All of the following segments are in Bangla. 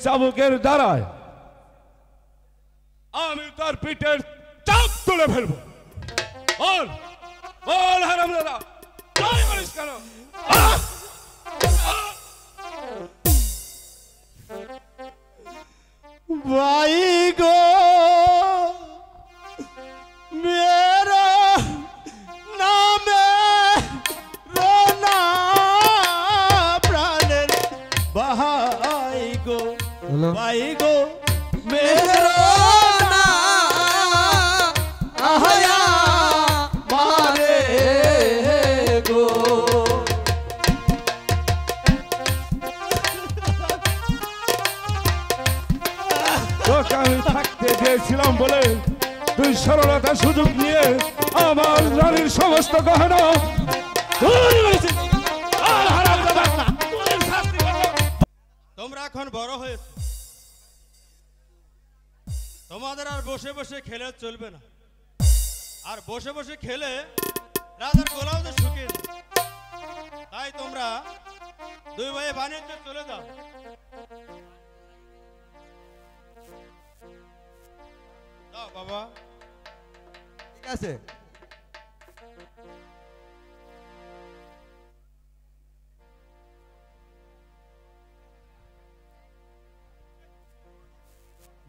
চাবুকের দ্বারায় আমি তার পিঠের চাপ তুলে ফেলবো। বল বল হারামজাদা, তাই বলিস কেন? ভাই গো মেরা নামে রোনা প্রাণের ভাই গো, ভাই গো মেরা না আহয়া মারে গো। তোকে আমি থাকতে দিয়েছিলাম বলে তুই সরলতার সুযোগ নিয়ে আমার রানীর সমস্ত গহনা তুই বলেছিস। আর হারামজাদা, তুই শাস্তি পাবি। তোমরা এখন বড় হয়েছে, তোমাদের আর বসে বসে খেলে চলবে না। আর বসে বসে খেলে রাজার গোলাও তো শুকিয়ে যায়। তাই তোমরা দুই ভাই বাণিজ্যে চলে যাও। যাও বাবা। ঠিক আছে।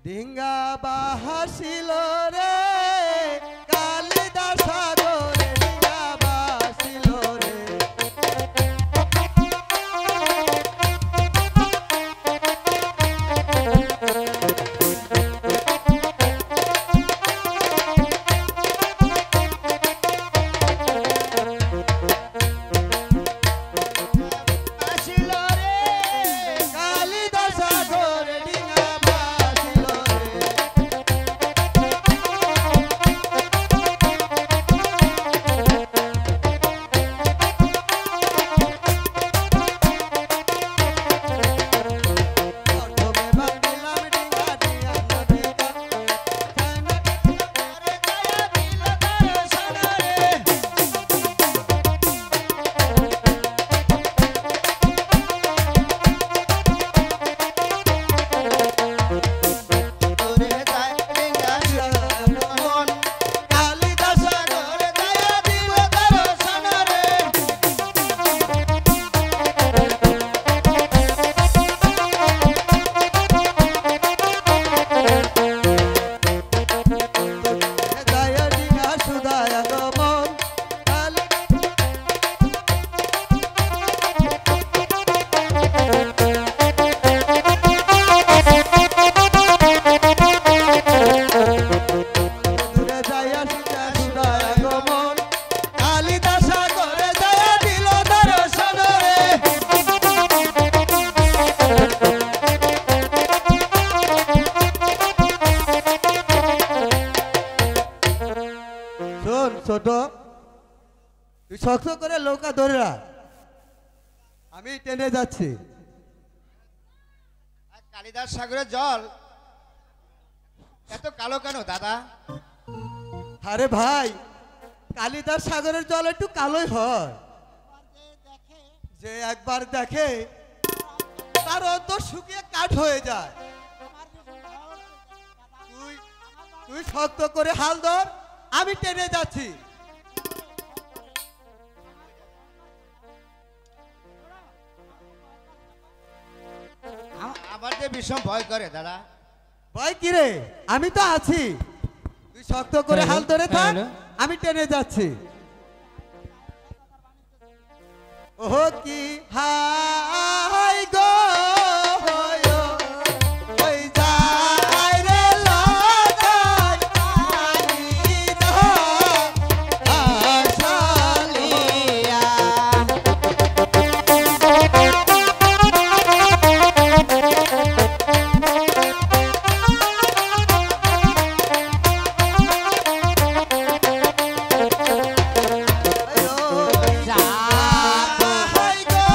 ডিঙ্গা বাহাসিল রে কালিদাস সাগরে, ডিঙ্গা বাহাসিল রে। বাহাসিল রে কালিদাস সাগরে, ডিঙ্গা বাহাসিল রে। প্রথমে বাঁধিলাম ডিঙ্গা দিয়া নদীতে, ছানা করে গায়া দিল দর্শন রে। তোরে যায় ডিঙ্গা মন, কালিদাস সাগরে গায়া দিল দর্শন রে। গায়া ডিঙ্গা সুদায়া মন, দূরে যায়া সীতা সুদায়া মন, কালিদাস সাগরে গায়া দিল দর্শন রে। শোন ছোট, তুই শক্ত করে নৌকা ধরে রাখ, আমি টেনে যাচ্ছি। কালিদাস সাগরের জল এত কালো কেন দাদা? আরে ভাই, কালিদাস সাগরের জল একটু কালোই হয়। যে একবার দেখে তার অন্তর শুকিয়ে কাঠ হয়ে যায়। তুই তুই শক্ত করে হাল ধর, আমি টেনে যাচ্ছি। আমার যে ভীষণ ভয় করে দাদা। ভয় কি রে, আমি তো আছি। তুই শক্ত করে হাল ধরে থাক, আমি টেনে যাচ্ছি। ওহ কি হাই গো ওই যায় রে লাগাই আশালিয়া। হাই গো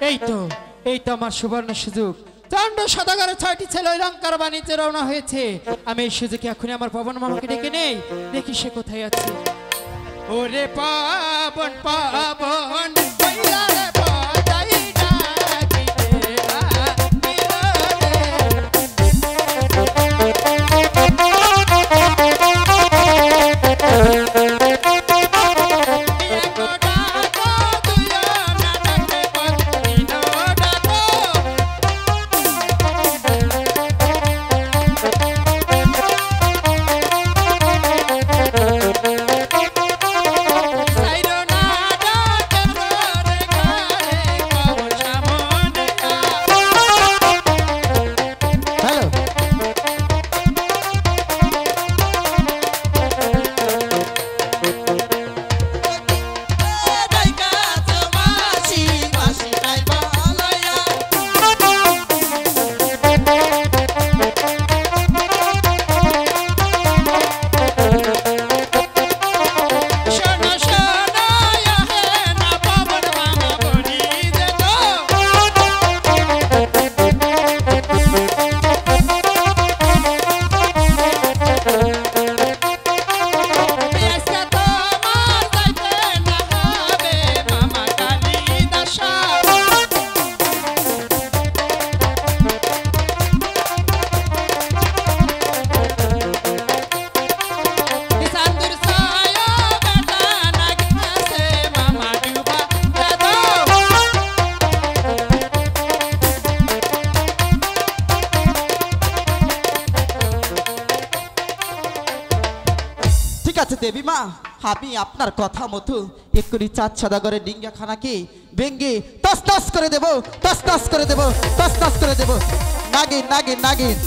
এই তো এই তো আমার সুবর্ণ সুযোগ। চন্ড সদাগরে 6টি ছেলে ওই লঙ্কার বাণিজ্যে রওনা হয়েছে। আমি এই সুযোগে এখনই আমার পবন মামাকে ডেকে নেই, দেখি সে কোথায় আছে। ওরে পাবন পাবন কইলা রে বাজাই ডাকিতে দেবী মা, আমি আপনার কথা মতো এক্ষুনি 4 সদাগরের ডিঙ্গা খানাকে ভেঙ্গে তসতস করে দেব, তসতস করে দেব, তসতস করে দেব। নাগিন নাগিন নাগিন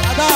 দাদা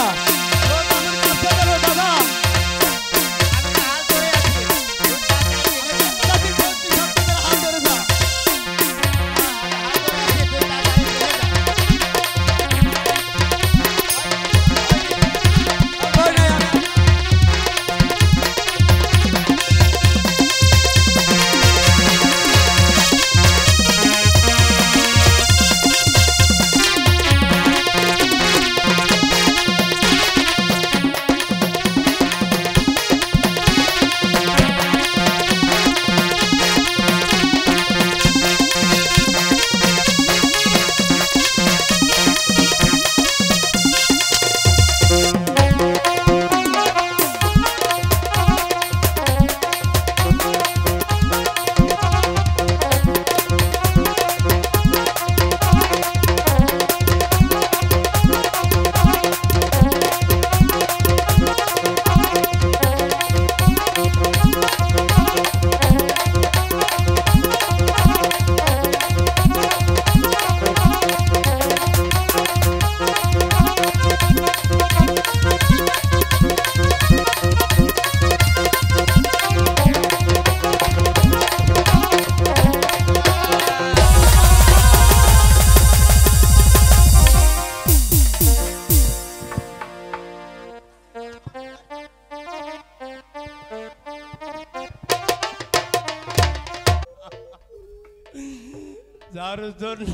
যার জন্য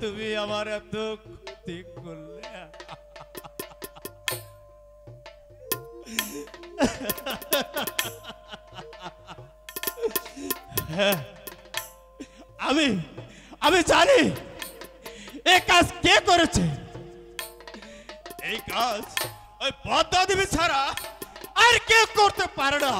তুমি আমার এত ক্ষতি করলে। আমি আমি জানি এই কাজ কে করেছে। এই কাজ ওই পদ্মা দেবী ছাড়া আর কেউ করতে পারে না।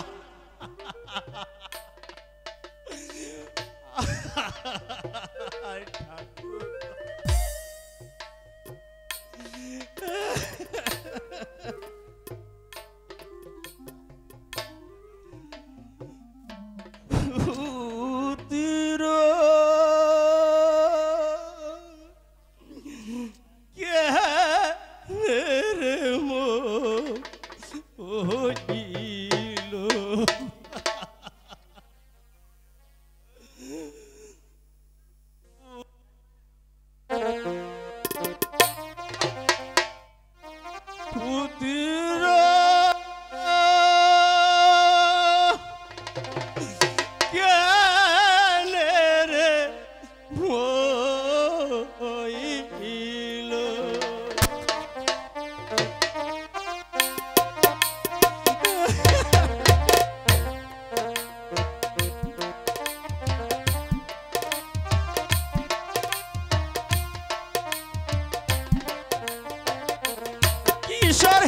কিশোর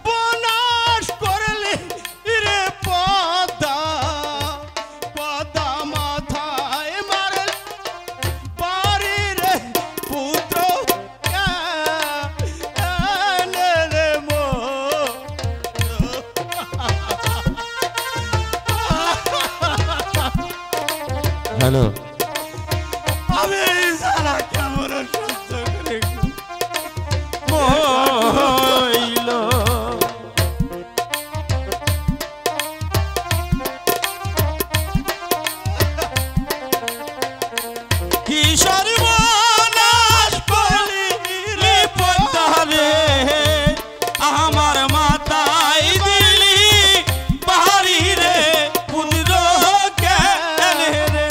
বনাশ করলি রে পদা পদা মাথায় মারল বাড়ি রে পুত্র কেনে রে মো হ্যালো আমি সারা কেমন সহ্য করে মইল কিশোর বনাশ করলি রে পদ্মা রে আমার মাথায় দিলি বাড়ি রে পুত্র কেনে রে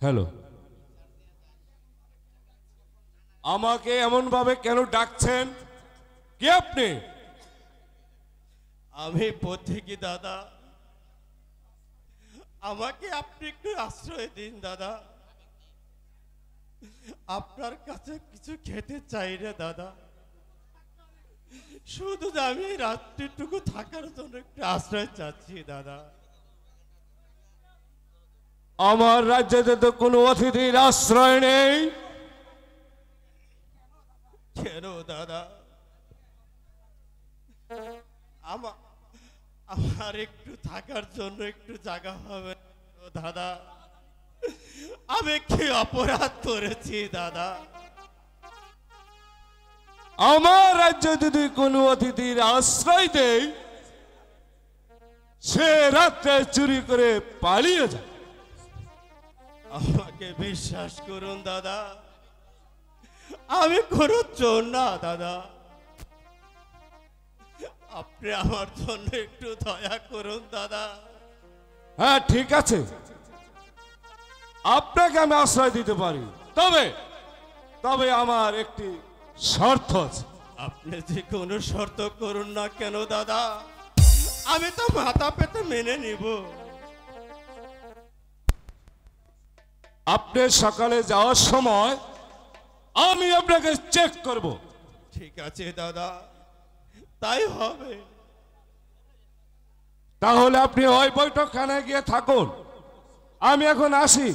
হ্যালো, আমাকে এমন ভাবে কেন ডাকছেন? কে আপনি? আমি পথিকি দাদা, আমাকে আপনি একটু আশ্রয় দিন দাদা। আপনার কাছে কিছু খেতে চাই রে দাদা, শুধু আমি রাত্রিটুকু থাকার জন্য একটু আশ্রয় চাচ্ছি দাদা। আমার রাজ্যে তো কোনো অতিথির আশ্রয় নেই। কেন দাদা? আমার একটু থাকার জন্য একটু জায়গা হবে দাদা? আমি কি অপরাধ করেছি দাদা? আমার রাজ্যে যদি কোনো অতিথির আশ্রয় দেয়, সে রাত্রে চুরি করে পালিয়ে যায়। আমাকে বিশ্বাস করুন দাদা, আমি কোনো চোর না দাদা। আপনি আমার জন্য একটু দয়া করুন দাদা। হ্যাঁ ঠিক আছে, আপনাকে আমি আশ্রয় দিতে পারি, তবে তবে আমার একটি শর্ত আছে। আপনি যে কোনো শর্ত করুন না কেন দাদা, আমি তো মাথা পেতে মেনে নিব। আপনি সকালে যাওয়ার সময় আমি আপনাকে চেক করব। ঠিক আছে দাদা, তাই হবে। তাহলে আপনি ওই বৈঠকখানায় গিয়ে থাকুন, আমি এখন আসি।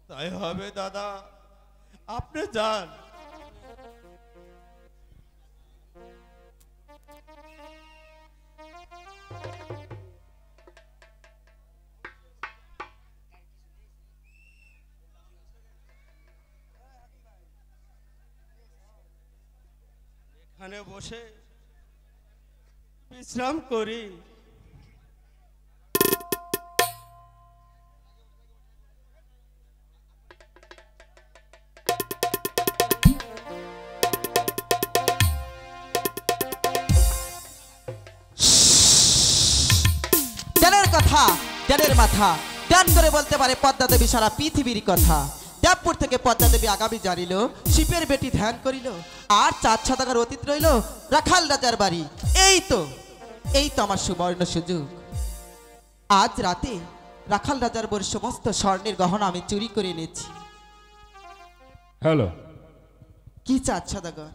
তাই হবে দাদা, আপনি যান। এখানে বসে বিশ্রাম করি। জ্ঞানের কথা, জ্ঞানের মাথা, ধ্যান করে বলতে পারে পদ্মা দেবী সারা পৃথিবীর কথা। দেবপুর থেকে পদ্মা দেবী আগামী জানিল, শিপের বেটি ধ্যান করিল, আর 4 শতকের অতীত রইল রাখাল রাজার বাড়ি। এই তো আমার সুবর্ণ সুযোগ। আজ রাতে রাখাল রাজার বাড়ির সমস্ত স্বর্ণের গহনা আমি চুরি করে এনেছি। হ্যালো, কি 4 শতকর?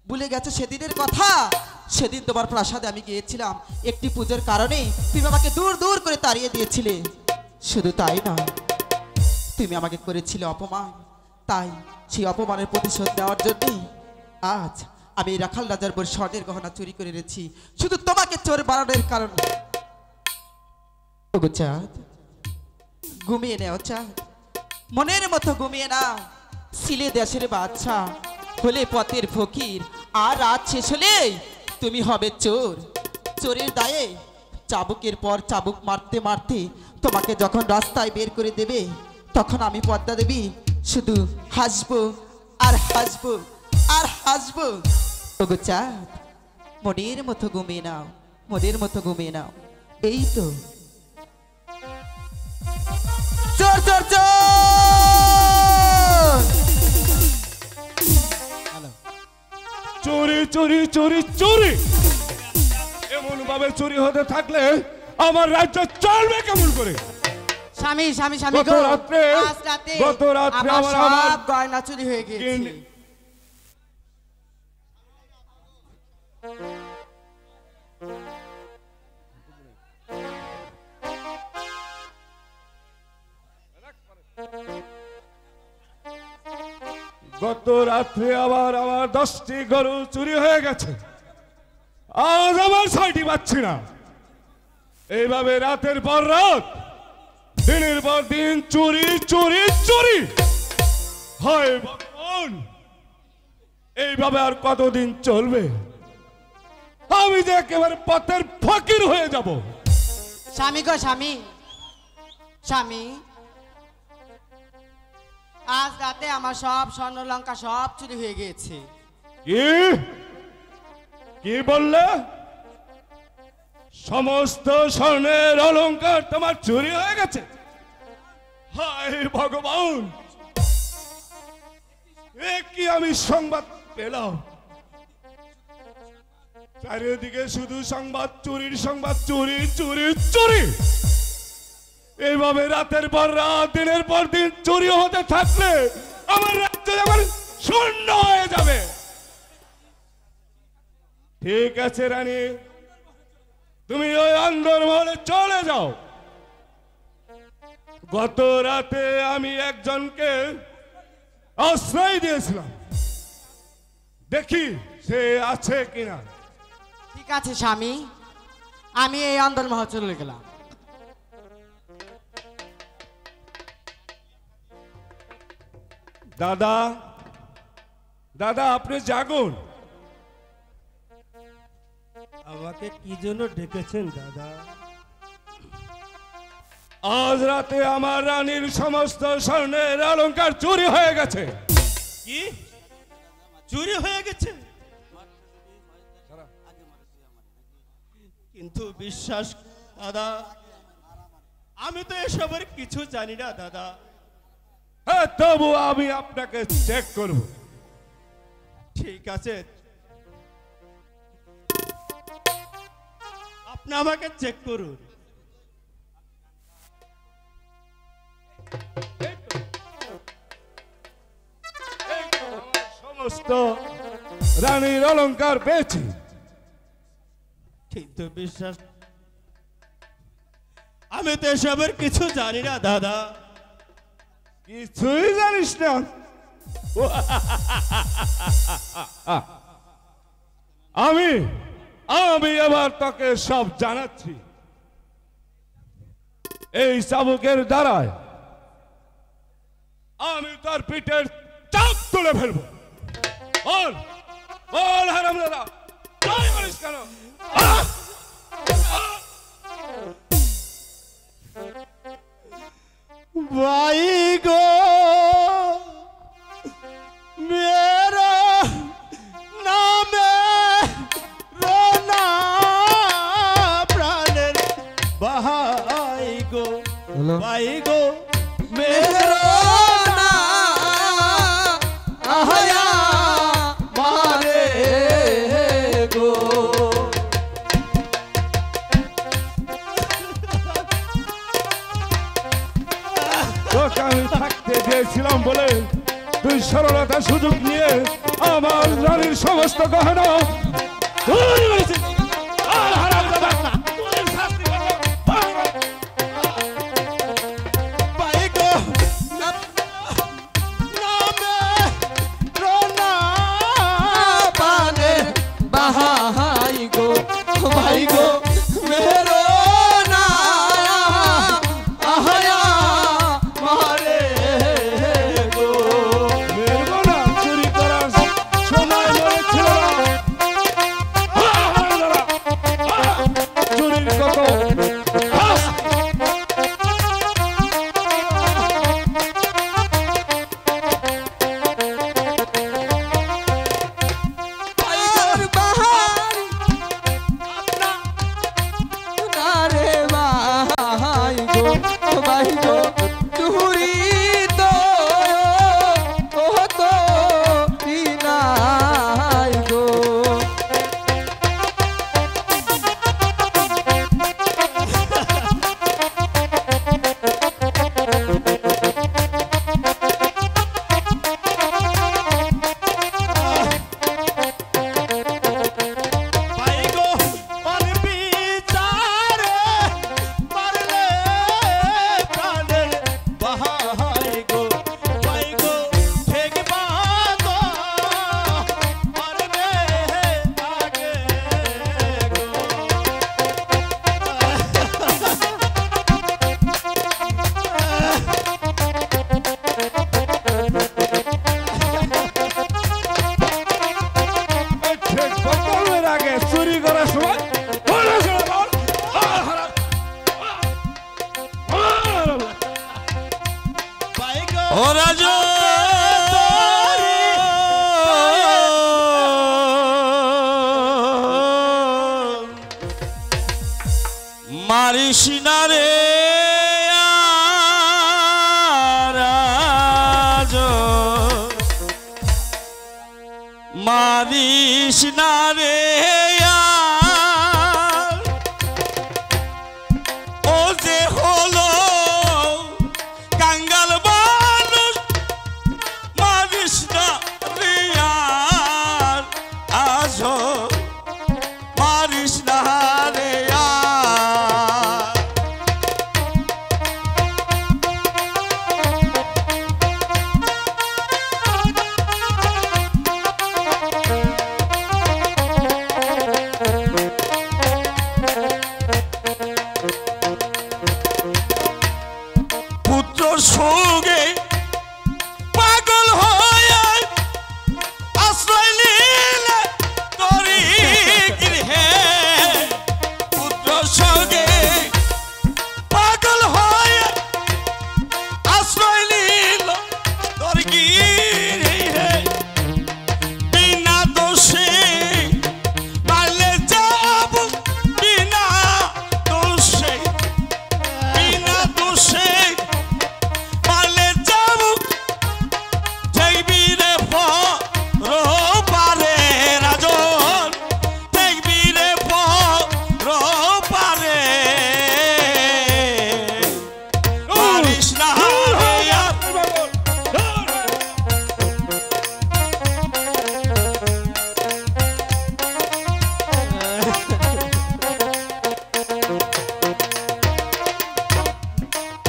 ভুলে গেছো সেদিনের কথা? সেদিন তোমার প্রাসাদে আমি গিয়েছিলাম একটি পুজোর কারণে, তুমি আমাকে দূর দূর করে তাড়িয়ে দিয়েছিলে। শুধু তাই না, তুমি আমাকে করেছিলে অপমান। তাই সেই অপমানের প্রতিশোধ নেওয়ার জন্যই আজ আমি রাখাল রাজার বর স্বর্ণের গহনা চুরি করে এনেছি, শুধু তোমাকে চোর বানানোর কারণে। ওগো চাঁদ, ঘুমিয়ে নেও চাঁদ, মনের মতো ঘুমিয়ে নাও। ছিলে দেশের বাচ্চা, হলে পথের ফকির, আর রাত শেষ হলে তুমি হবে চোর। চোরের দায়ে চাবুকের পর চাবুক মারতে মারতে তোমাকে যখন রাস্তায় বের করে দেবে, তখন আমি পদ্মা দেবী শুধু হাসবো আর হাসবো আর হাসবো। ওগো চাঁদ, মনের মতো ঘুমিয়ে নাও, মনের মতো ঘুমিয়ে নাও। এই তো চোর চোর চোর। চুরি চুরি চুরি চুরি, এমন ভাবে চুরি হতে থাকলে আমার রাজ্য চলবে কেমন করে? স্বামী স্বামী স্বামী গত গো, রাত্রে আজ রাতে আমার সব গয়না চুরি হয়ে গেছে। কিন- গত রাত্রে আবার আমার 10টি গরু চুরি হয়ে গেছে, আজ আবার 6টি পাচ্ছি না। এইভাবে রাতের পর রাত, দিনের পর দিন চুরি চুরি চুরি হয় ভগবান। এইভাবে আর কতদিন চলবে? আমি যে একেবারে পথের ফকির হয়ে যাব। স্বামী গো স্বামী, স্বামী আজ রাতে আমার সব স্বর্ণ লঙ্কা সব চুরি হয়ে গেছে। কি কি বললে? সমস্ত স্বর্ণের অলংকার তোমার চুরি হয়ে গেছে? হায় ভগবান, এ কি আমি সংবাদ পেলাম? চারিদিকে শুধু সংবাদ, চুরির সংবাদ, চুরি চুরি চুরি। এইভাবে রাতের পর রাত, দিনের পর দিন চুরি হতে থাকলে আমার রাজ্য যেমন শূন্য হয়ে যাবে। ঠিক আছে রানী, তুমি ওই অন্দরমহলে চলে যাও। গত রাতে আমি একজনকে আশ্রয় দিয়েছিলাম, দেখি সে আছে কিনা। ঠিক আছে স্বামী, আমি এই অন্দরমহল চলে গেলাম। দাদা, দাদা আপনি জাগুন। আমাকে কি জন্য ডেকেছেন দাদা? আজ রাতে আমার রানীর সমস্ত স্বর্ণের অলংকার চুরি হয়ে গেছে। কি চুরি হয়ে গেছে? কিন্তু বিশ্বাস দাদা, আমি তো এসবের কিছু জানি না দাদা। হ্যাঁ, তবু আমি আপনাকে চেক করব। ঠিক আছে, আপনি আমাকে চেক করুন। সমস্ত রানীর অলংকার পেয়েছি, কিন্তু বিশ্বাস, আমি তো এসবের কিছু জানি না দাদা। কিছুই জানিস না? আমি আমি এবার তোকে সব জানাচ্ছি। এই চাবুকের দ্বারায় আমি তার পিঠের চাপ তুলে ফেলবো। বল বল হারামজাদা, তাই বলিস কেন? ভাই গো, মেরা নামে রোনা প্রাণের ভাই গো, ভাই গো মেরা আমি থাকতে দিয়েছিলাম বলে তুই সরলতার সুযোগ নিয়ে আমার রানীর সমস্ত গহনা চুরি করেছিস। আর হারামজাদা, তুই শাস্তি পাবি। ভাই গো নামে রোনা প্রাণের ভাই গো, ভাই গো মেরো না আহায়া মারে গো। মেরবো না, চুরি করার সময় মরেছিল না। হারামজাদা, চুরির কত আর বাহার না রে ভাই গো, ভাই গো তুরি তো ও তো নাই গো। ভাই গো পানি বিচারে মারলে প্রাণের ভাই গো, ভাই গো ঠিক বাতো মারবে আগে গো। ঠিক বদলের আগে চুরি করার সময় বলেছিল বল। ভাই গো ও রাজু মারিস না রে মারিস না রে আর, ও যে হলো কাঙ্গাল মানুষ, মারিস না রে আর, আজও মারিস না রে আর। পুত্র সঙ্গে পাগল হয়ে আশ্রয় নিলে তোরি গৃহে, পুত্র সঙ্গে পাগল হয়ে আশ্রয় নিল তোর গৃহে, বিনা দোষে মারলে যাব, বিনা দোষে, বিনা দোষে মারলে যাব, দেখবি রে পারে রাজন, দেখবি রে পারে, মারিস না রে আর।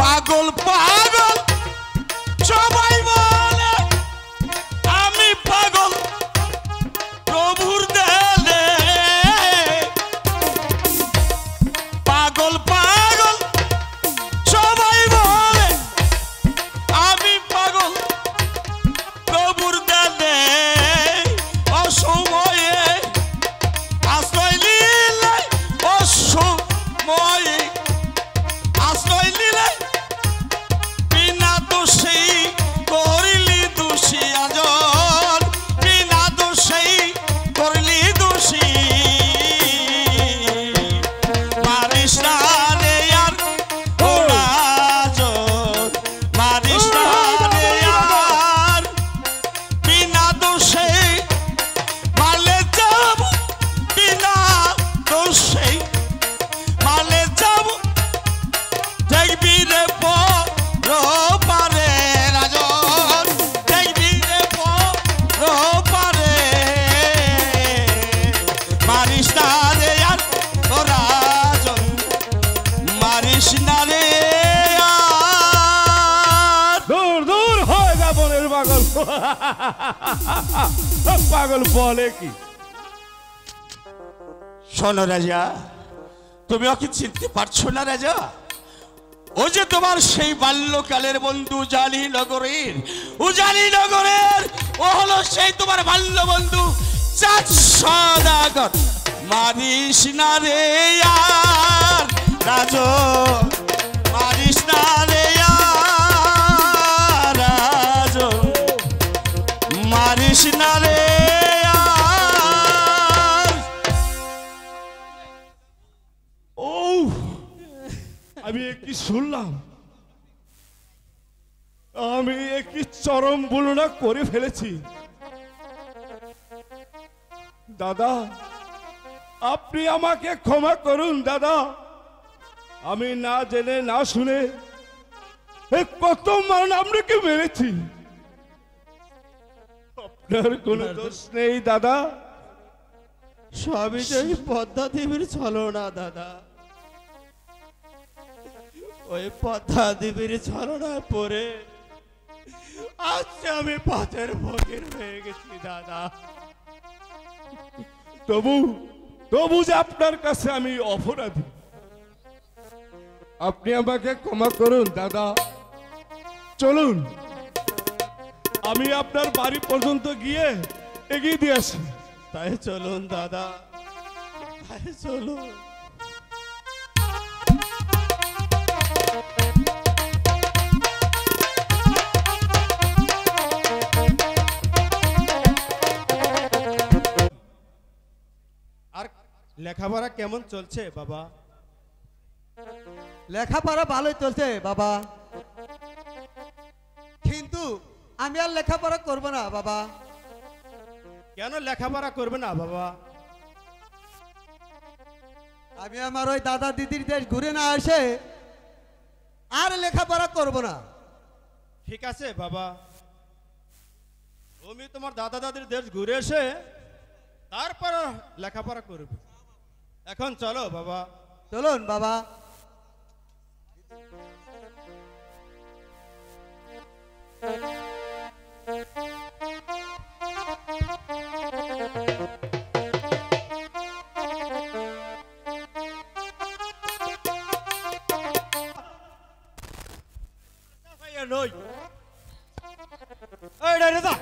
পাগল পাগল সবাই বলে, আমি পাগল প্রভুর দেলে, পাগল পাগল সবাই বলে, আমি পাগল প্রভুর দেলে, অসময়ে আশ্রয় নিলে, অসময়ে আশ্রয় নিলে, বিনা দোষে করলি দোষী আজন, বিনা দোষে করলি দোষী, মারিস না রে আর ও রাজন, মারিস না রে আর, বিনা দোষে মারলে যাব, বিনা দোষে মারলে যাব, দেখবি রে পারে রাজন, দেখবি রে পারে, মারিস না রে আর ও রাজন, মারিস না রে আর। দূর দূর হয়ে যা বনের পাগল। পাগল বলে কি? শোনো রাজা, তুমি ওকে চিনতে পারছো না রাজা? ও যে তোমার সেই বাল্যকালের বন্ধু উজালি নগরের, উজালি নগরের, ও হলো সেই তোমার বাল্য বন্ধু চাঁদ সদাগর। মারিস না রে আর রাজন, মারিস না রে আর রাজন, মারিস না রে আর। ও আমি কি শুনলাম? আমি একটি চরম ভুলনা করে ফেলেছি। দাদা, আপনি আমাকে ক্ষমা করুন দাদা। আমি না জেনে না শুনে কত মান আপনাকে মেরেছি। আপনার কোনো দোষ নেই দাদা। স্বামী যে পদ্মা দেবীর ছলনা দাদা, ওই পদ্মা দেবীর ছলনায় পড়ে আজ আমি পথের ফকির হয়ে গেছি দাদা। তবু তবু যে আপনার কাছে আমি অপরাধী, আপনি আমাকে ক্ষমা করুন দাদা। চলুন আমি আপনার বাড়ি পর্যন্ত গিয়ে এগিয়ে দিয়ে আসি। তাই চলুন দাদা, তাই চলুন। আর লেখাপড়া কেমন চলছে বাবা? লেখাপড়া ভালোই চলছে বাবা, কিন্তু আমি আর লেখাপড়া করব না বাবা। কেন লেখাপড়া করবে না বাবা? আমি আমার ওই দাদা দিদির দেশ ঘুরে না এসে আর লেখাপড়া করব না। ঠিক আছে বাবা, তুমি তোমার দাদা দাদির দেশ ঘুরে এসে তারপর লেখাপড়া করবে। এখন চলো বাবা। চলুন বাবা। নই এই ডাইরে যা,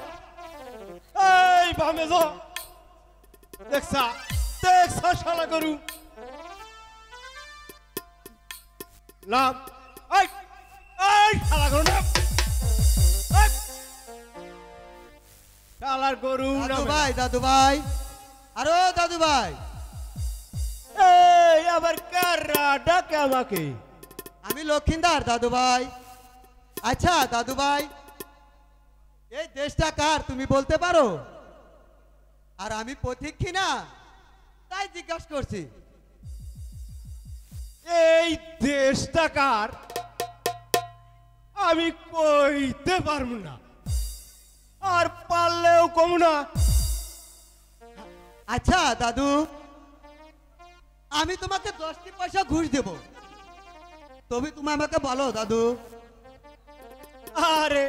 এই বামে যা। দেখছা দেখছা শালা গরু নাম, এই এই শালা গরু নাম, এই শালার গরু দাদু নাম। ভাই, দাদু ভাই, আরো দাদু ভাই। এই আবার কারা ডাকে আমাকে? আমি লক্ষিন্দার দাদু ভাই। আচ্ছা দাদু ভাই, এই দেশটা কার তুমি বলতে পারো? আর আমি পথিক কিনা তাই জিজ্ঞাসা করছি। এই দেশটা কার আমি কইতে পারবো না, আর পারলেও কম না। আচ্ছা দাদু, আমি তোমাকে 10টি পয়সা ঘুষ দেব, তবে তুমি আমাকে বলো দাদু। আরে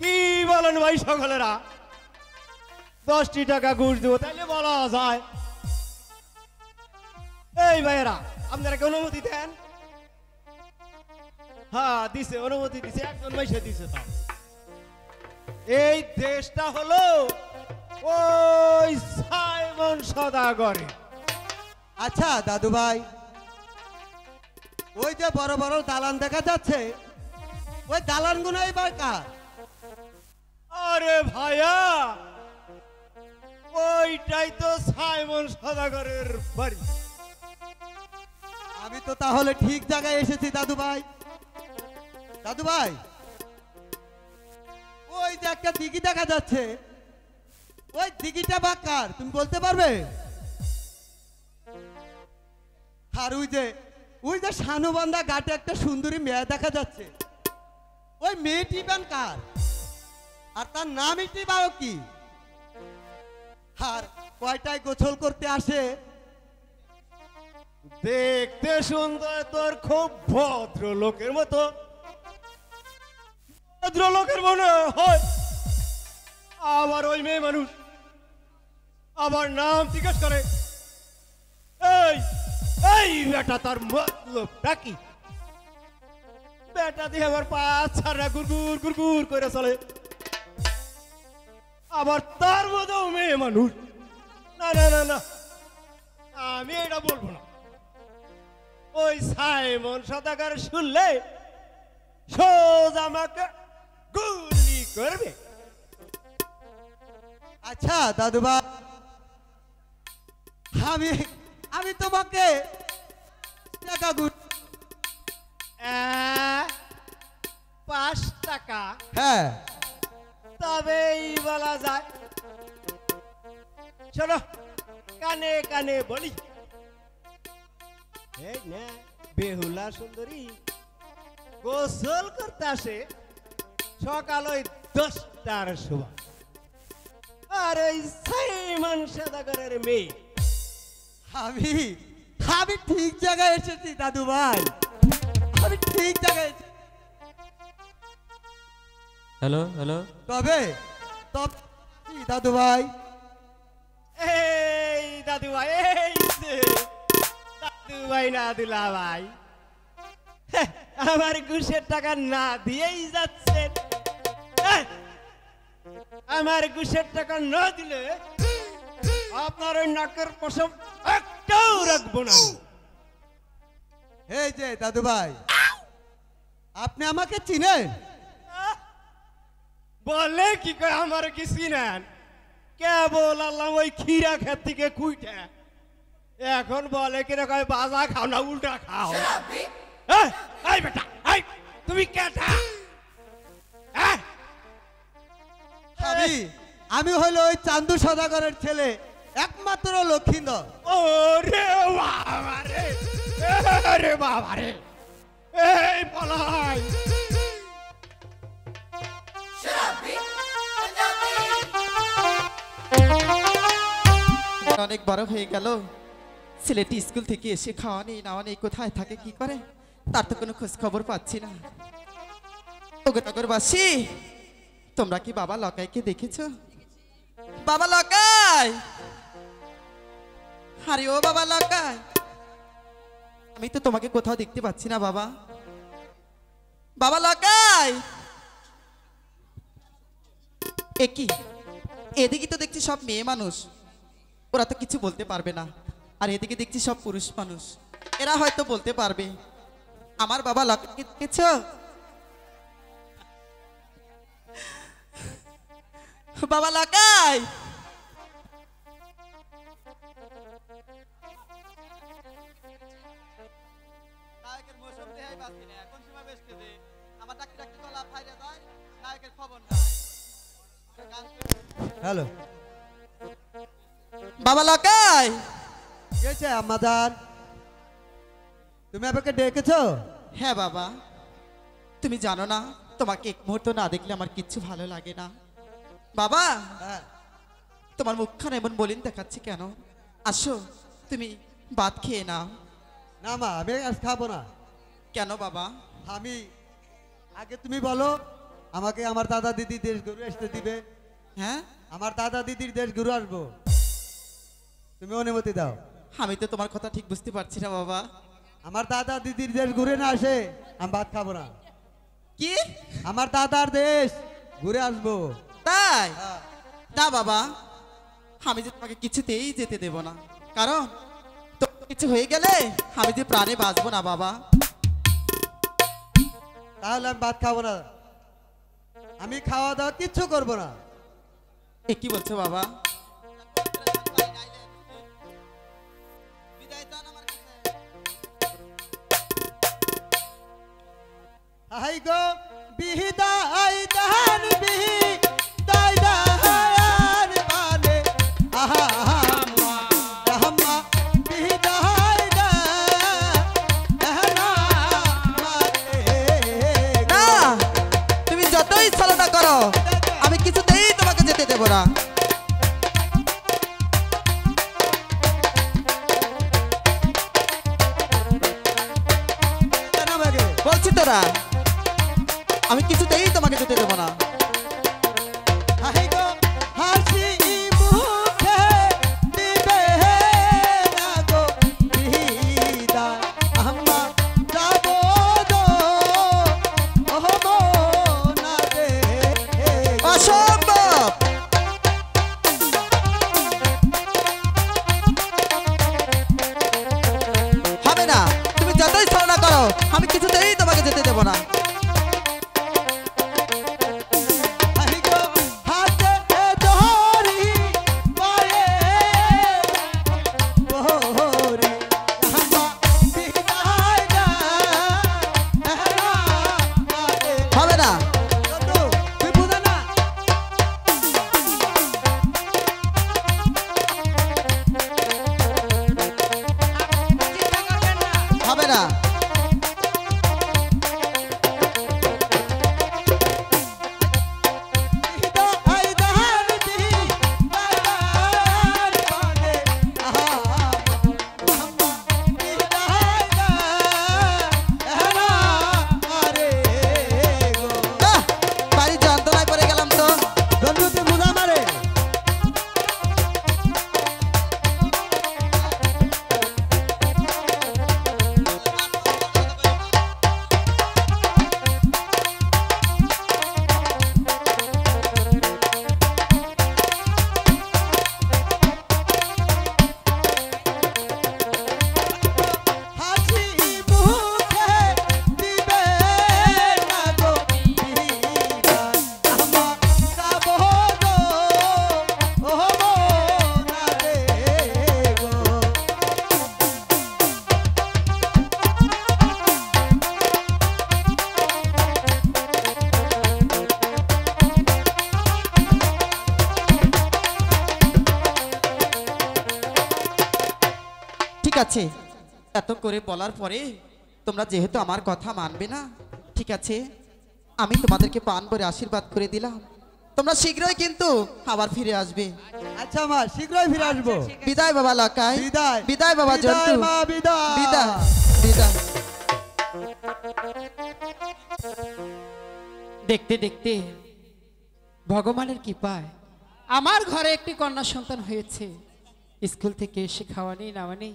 কি বলেন ভাই সকলেরা, 10টি টাকা ঘুষ দেবো তাইলে বলা যায়? এই ভাইয়েরা আপনারা কি অনুমতি দেন? হ্যাঁ দিছে, অনুমতি দিছে, একজন মাইসে দিছে। তা এই দেশটা হলো ওই সাইমন সদাগরে। আচ্ছা দাদু ভাই, ওই যে বড় বড় দালান দেখা যাচ্ছে, ওই দালানগুলো এবার কার? আরে ভাইয়া, ওইটাই তো সাইমন সদাগরের বাড়ি। আমি তো তাহলে ঠিক জায়গায় এসেছি দাদু ভাই। দাদু ভাই, ওই যে একটা দিঘি দেখা যাচ্ছে, ওই দিঘিটা বা কার তুমি বলতে পারবে? আর ওই যে শানুবান্ধা ঘাটে একটা সুন্দরী মেয়ে দেখা যাচ্ছে, ওই মেয়েটি বান কার? আর তার নামটি বা কি? আর কয়টায় গোসল করতে আসে? দেখতে সুন্দর, তোর খুব ভদ্র লোকের মতো, ভদ্র লোকের মনে হয়। আবার ওই মেয়ে মানুষ আবার নাম জিজ্ঞেস করে, এই এই বেটা তার মতলবটা কি? বেটা দিয়ে আমার পা ছাড়া গুরগুর গুরগুর করে চলে, আবার তার মধ্যেও মেয়ে মানুষ। না না না না, আমি এটা বলবো না। ওই সাইমন সদাগর শুনলে সোজা আমাকে গুলি করবে। আচ্ছা দাদু ভাই, আমি তোমাকে টাকা ঘুষ। 5 টাকা? হ্যাঁ, তবেই বলা যায়। শোনো, কানে কানে বলি, এই না বেহুলা সুন্দরী গোসল করতে আসে সকাল ওই 10টার সময়, আর ওই সাইমন সদাগরের মেয়ে। আমি ঠিক জায়গায় এসেছি দাদু ভাই, আমি ঠিক জায়গায় এসেছি। হ্যালো হ্যালো, তবে দাদু ভাই, এই দাদু ভাই, এই যে দাদু ভাই না দুলা ভাই, আমার ঘুষের টাকা না দিয়েই যাচ্ছেন। আমার ঘুষের টাকা না দিলে আপনার ওই নাকের পশম একটাও রাখবো না। এই যে দাদু ভাই, আপনি আমাকে চিনেন? বলে কি কয় আমার কি চিনেন? কেবল আল্লাহ ওই ক্ষীরা ক্ষেত থেকে কুইটা, এখন বলে কিনা কয় বাজা খাও না উল্টা খাও। এই বেটা, এই তুমি কেটা? আমি হইলো ওই চান্দু সদাগরের ছেলে একমাত্র লক্ষিন্দর। ওরে বাবা রে, আরে বাবা রে, এই পলাই। অনেক বড় হয়ে গেল, ছেলেটি স্কুল থেকে এসে খাওয়া নেই নাওয়া নেই, কোথায় থাকে কি করে তার তো কোনো খোঁজ খবর পাচ্ছি না। ওগো নগরবাসী, তোমরা কি বাবা লকাইকে দেখেছো? বাবা লকাই, আরে ও বাবা লকাই, আমি তো তোমাকে কোথাও দেখতে পাচ্ছি না বাবা। বাবা লকাই, একই এদিকে তো দেখছি সব মেয়ে মানুষ, ওরা তো কিছু বলতে পারবে না, আর এদিকে দেখছি সব পুরুষ মানুষ, এরা হয়তো বলতে পারবে। আমার বাবা লকাইকে দেখেছো? বাবা লকাই, হ্যালো বাবা লকাই, কি হয়েছে আম্মাজান, তুমি আমাকে ডেকেছো? হ্যাঁ বাবা, তুমি জানো না তোমাকে এক মুহূর্ত না দেখলে আমার কিচ্ছু ভালো লাগে না। বাবা, হ্যাঁ। তোমার মুখখানা এমন বলিন দেখাচ্ছে কেন? আসো তুমি ভাত খেয়ে নাও। না মা, আমি আজ খাবো না। কেন বাবা? আমি আগে তুমি বলো, আমাকে আমার দাদা দিদি দেশ ঘুরে আসতে দিবে? হ্যাঁ, আমার দাদা দিদির দেশ ঘুরে আসবো, তুমি অনুমতি দাও। আমি তো তোমার কথা ঠিক বুঝতে পারছি না বাবা। আমার দাদা দিদির দেশ ঘুরে না আসে আমি ভাত খাবো না। কি? আমার দাদার দেশ ঘুরে আসবো। তাই? হ্যাঁ। না বাবা, আমি যে তোমাকে কিছুতেই যেতে দেব না, কারণ তো কিছু হয়ে গেলে আমি যে প্রাণে বাঁচবো না বাবা। তাহলে আমি ভাত খাবো না, আমি খাওয়া দাওয়া কিচ্ছু করবো না। এ কি বলছো বাবা? হাই গো বিদায় দান বিদায় দান পানে, আহা রাহমা বিদায় দান না, তুমি যতই ছলনা করো আমি কিছুতেই তোমাকে যেতে দেব না। বলছি তোরা, আমি কিছুতেই তোমাকে যেতে দেব না। হাই গো হাসি মুখে দিবে না গো বিদায়, আম্মা যাবো গো ওহ মোনা রে। অসম্ভব! হবে না, তুমি যতই ছলনা করো আমি কিছুতেই তোমাকে যেতে দেব না। হাই গো হাতে ধরি পায়ে ওরে আম্মা বিদায় দান রে। হবে না, বন্ধু, তুই বুঝে না? হবে না। বিদায় দান বিদায় পানে, আহা আম্মা বিদায় দান রে গো। আহ, বাড়ি যন্ত্রণায় পড়ে গেলাম তো। বন্ধু তুই বুঝা মারে। আছে, এত করে বলার পরে তোমরা যেহেতু আমার কথা মানবে না, ঠিক আছে, আমি তোমাদেরকে পান ভরে আশীর্বাদ করে দিলাম। তোমরা শীঘ্রই কিন্তু আবার ফিরে আসবে। আচ্ছা মা, শীঘ্রই ফিরে আসবো। বিদায় বাবা লাকাই, বিদায়। বিদায় বাবা বিদায় জন্টু, মা, বিদায়। বিদায় বিদায়। দেখতে দেখতে ভগবানের কৃপায় আমার ঘরে একটি কন্যা সন্তান হয়েছে। স্কুল থেকে এসে খাওয়া নেই নাওয়া নেই,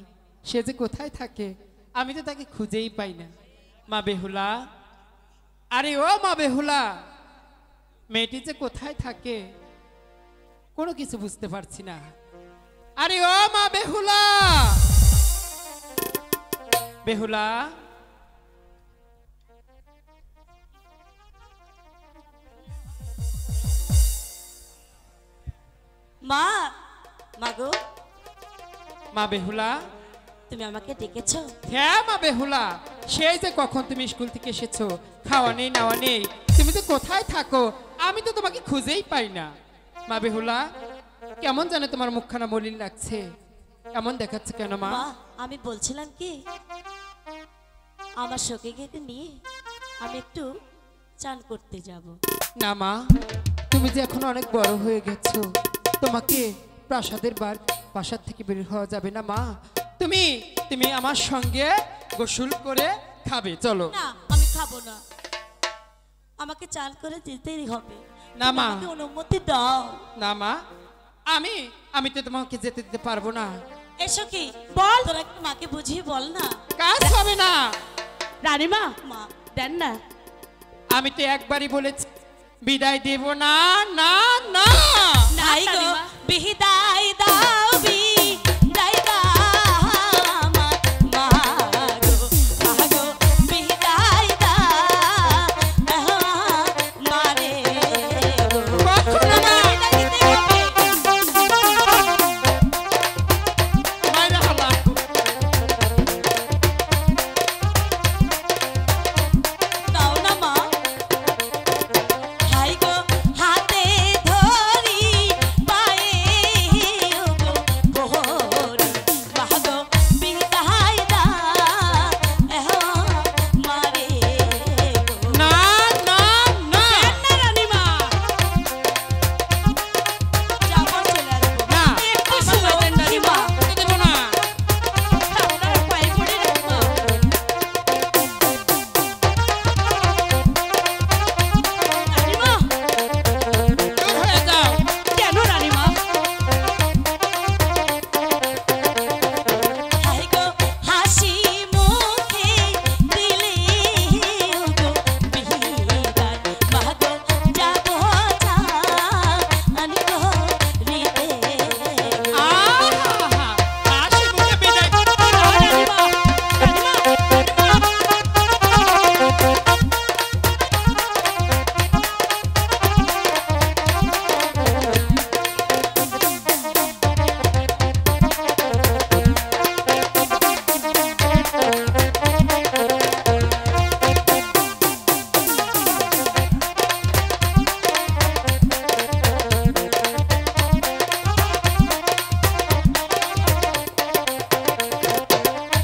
সে যে কোথায় থাকে আমি তো তাকে খুঁজেই পাই না। মা বেহুলা, আরে ও মা বেহুলা, মেয়েটি যে কোথায় থাকে কোনো কিছু বুঝতে পারছি না। আরে ও মা বেহুলা, বেহুলা, মা, মাগো, মা বেহুলা, তুমি আমাকে ডেকেছো? হ্যাঁ মা বেহুলা, সেই যে কখন তুমি স্কুল থেকে এসেছো, খাওয়া নেই নাওয়া নেই, তুমি তো কোথায় থাকো আমি তো তোমাকে খুঁজেই পাই না। মা বেহুলা, কেমন জানে তোমার মুখখানা মলিন লাগছে, এমন দেখাচ্ছে কেন মা? মা, আমি বলছিলাম কি, আমার সখীকে নিয়ে আমি একটু চান করতে যাব। না মা, তুমি যে এখন অনেক বড় হয়ে গেছো, তোমাকে প্রাসাদ থেকে বের হওয়া যাবে না মা। তুমি তুমি আমার সঙ্গে গোসল করে খাবে, চলো। না, আমি খাবো না, আমাকে চান করে যেতেই হবে। না মা, আমাকে অনুমতি দাও। না মা, আমি তো তোমাকে যেতে দিতে পারবো না। এসো কি বল, তোরা একটু মাকে বুঝিয়ে বল না। কাজ হবে না রানীমা, মা দেন না। আমি তো একবারই বলেছি বিদায় দেব না। না না, নাই গো, বিদায় দাও, বিদায় দাও আমার মা গো, মা গো, বিদায় দাও মারে গো। কখনো না। বিদায় দিতে হবে। মাইরা হালা। দাও না মা। হাই গো, হাতে ধরি পায়ে গো বহরি, মা গো, বিদায় দাও মারে গো। না না না, রানীমা, যাবো চলে আসবো। না, একটু আমার শুনো, বাজেন না, রানীমা। যেতে দেব না। আপনার পায়ে পড়ে রানীমা। রানীমা, দূর হয়ে যাও। কেন রানীমা? হাই গো, হাসি মুখে দিলে গো বিদায়, মা গো, যাবো জানি গো হৃদে গো। আহা, হাসি মুখে বিদায়। রানীমা,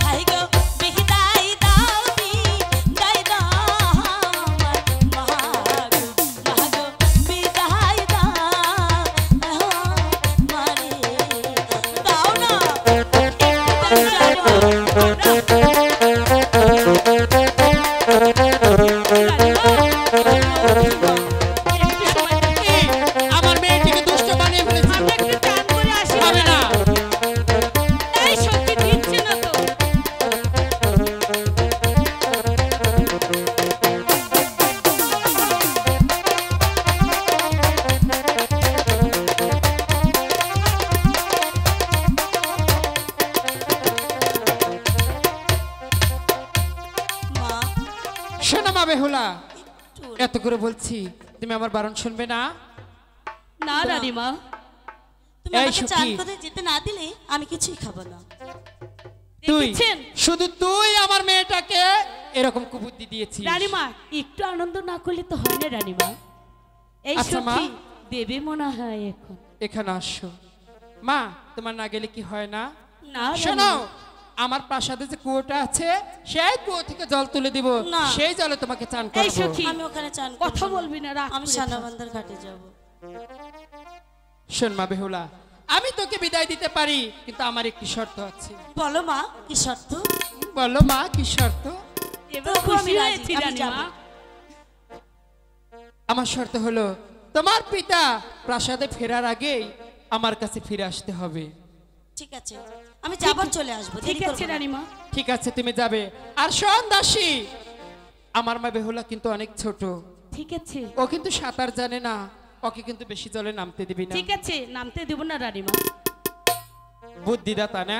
হাই গো, বিদায় দাও, বিদায় দাও আমার মা গো, মা গো, বিদায় দাও মারে। দাও না, একটু আমার মেয়েটিকে দুষ্ট বানিয়ে ফেলেছি। হবে না। মা, শোনো মা বেহুলা, এত করে বলছি তুমি আমার বারণ শুনবে না? না রানীমা, তুমি এই আমাকে চান সখী। করে যেতে না দিলে আমি কিছুই খাবো না। তুই দেখেছেন? শুধু তুই আমার মেয়েটাকে এরকম কুবুদ্ধি দিয়েছিস। রানীমা, একটু আনন্দ না করলে তো হয় না রানীমা। এই আচ্ছা মা, সখী দেবে মনে হয় এখন। এখানে আসো। মা, তোমার না গেলে কি হয় না? না শোনো, রানীমা। আমার প্রাসাদে যে কুয়োটা আছে সেই কুয়ো থেকে জল তুলে দিব, না। সেই জলে তোমাকে চান এই করাবো। সখী আমি ওখানে চান কথা করবো না। বলবি না, রাগ আমি করে সানাবান্দার ঘাটে যাব। শোন মা বেহুলা, আমি তোকে বিদায় দিতে পারি, কিন্তু আমার একটি শর্ত আছে। বলো মা কি শর্ত? বলো মা কি শর্ত? এবার তবু আমি খুশি রাজি, হয়েছি আমি রানীমা। যাবো। আমার শর্ত হলো তোমার পিতা প্রাসাদে ফেরার আগেই আমার কাছে ফিরে আসতে হবে। ঠিক আছে, আমি যাবার চলে আসবো, ঠিক দেরি আছে করবো না। রানীমা। ঠিক আছে, তুমি যাবে। আর শোন দাসী, আমার মা বেহুলা কিন্তু অনেক ছোট, ঠিক আছে, ও কিন্তু সাঁতার জানে না, ওকে কিন্তু বেশি জলে নামতে দিবি না। ঠিক আছে, নামতে দেব না রানীমা। বুদ্ধিদাতা না?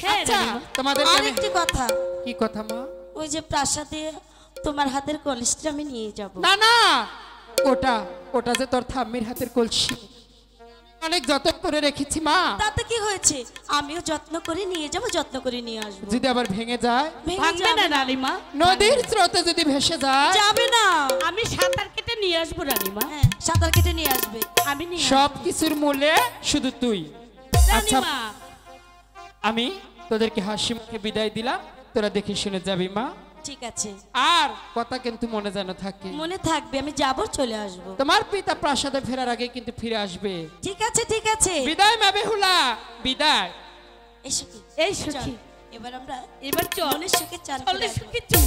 হ্যাঁ আচ্ছা, রানীমা। তোমাদের আর একটি কথা, কি কথা মা? ওই যে প্রাসাদে তোমার হাতের কলসিটা আমি নিয়ে যাব। না না, ওটা ওটা যে তোর ঠাম্মির হাতের কলসি, অনেক যত্ন করে রেখেছি মা। তাতে কি হয়েছে, আমিও যত্ন করে নিয়ে যাব, যত্ন করে নিয়ে আসবো। যদি আবার ভেঙে যায়, ভেঙে ভাঙবে যাবে না না। রানীমা, নদীর স্রোতে যদি ভেসে যায়, যাবে না। আমি সাঁতার কেটে নিয়ে আসবো রানীমা। হ্যাঁ, সাঁতার কেটে নিয়ে আসবে। আমি নিয়ে সব কিছুর মূলে শুধু তুই। আচ্ছা, রানীমা। আমি তোদেরকে হাসি মুখে বিদায় দিলাম, তোরা দেখে শুনে যাবি মা। ঠিক আছে, আর কথা কিন্তু মনে যেন থাকে, মনে থাকবে, আমি যাব, চলে আসবো। তোমার পিতা প্রাসাদে ফেরার আগে কিন্তু ফিরে আসবে। ঠিক আছে, ঠিক আছে। বিদায় মা বেহুলা, বিদায়। এসো কি, এই সখী, এবার আমরা এবার চল, মনের সুখে চান চল করে আসবো। সখী, চল।